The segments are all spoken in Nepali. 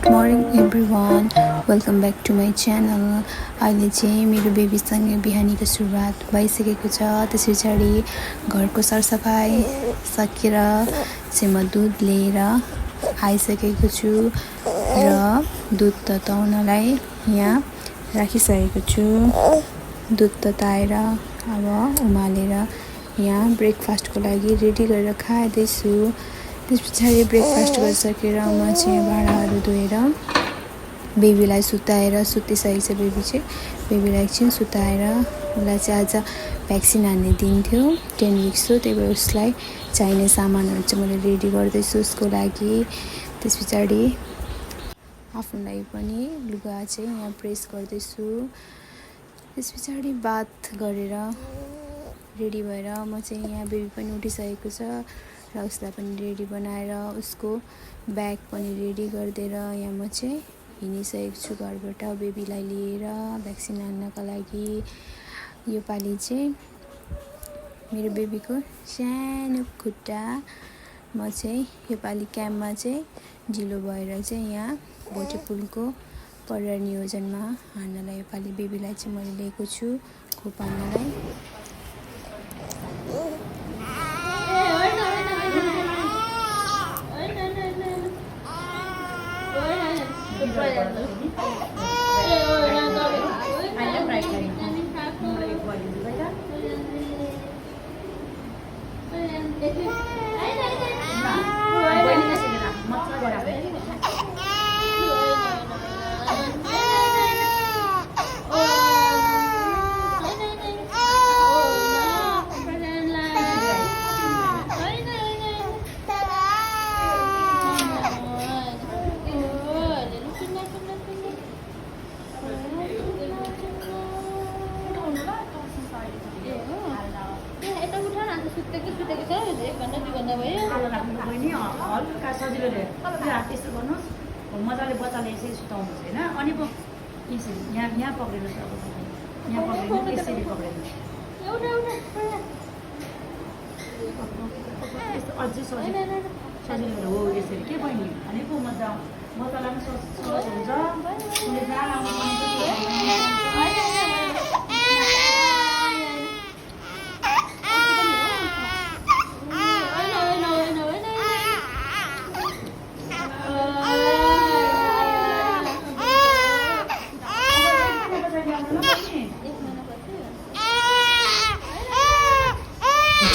Good morning everyone, welcome back to my channel. अहिले चाहिँ मेरो बेबीसँग बिहानीको सुरुवात भइसकेको छ। त्यस पछाडि घरको सरसफाइ सकेर चाहिँ म दुध लिएर आइसकेको छु र दुध तताउनलाई यहाँ राखिसकेको छु। दुध तताएर अब उमालेर यहाँ ब्रेकफास्टको लागि रेडी गरेर खाँदैछु। त्यस पछाडि ब्रेकफास्ट गरिसकेर म चाहिँ भाँडाहरू धोएर बेबीलाई सुताएर सुतिसकेको छ। बेबीलाई एकछिन सुताएर उसलाई चाहिँ आज भ्याक्सिन हान्ने दिन थियो, 10 विक्स हो। त्यही भएर उसलाई चाहिने सामानहरू चाहिँ मैले रेडी गर्दैछु उसको लागि। त्यस पछाडि आफ्नो लागि पनि लुगा चाहिँ यहाँ प्रेस गर्दैछु। त्यस पछाडि बात गरेर रेडी भएर म चाहिँ यहाँ बेबी पनि उठिसकेको छ र उसलाई पनि रेडी बनाएर उसको ब्याग पनि रेडी गरिदिएर यहाँ म चाहिँ हिँडिसकेको छु घरबाट बेबीलाई लिएर भ्याक्सिन हान्नका लागि। योपालि चाहिँ मेरो बेबीको सानो खुट्टा म चाहिँ योपालि क्याम्पमा चाहिँ ढिलो भएर चाहिँ यहाँ भोटेपुलको परिवार नियोजनमा हान्नलाई योपालि बेबीलाई चाहिँ मैले लिएको छु खोप हान्नलाई। मजाले बच्चाले यसरी सुताउनुहोस् होइन। अनि पो यसरी यहाँ पक्रिनुहोस्, अब यहाँ पक्रिनु, यसरी पक्रिनुहोस्, यस्तो अझै सजिलो हो यसरी के बहिनी। अनि पो मजा बच्चालाई पनि सहज हुन्छ। उसले जहाँ लाउनु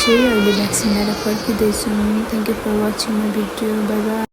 अहिले भ्याक्सिन लिएर फर्किँदैछु। Thank you for watching my video. Bye by.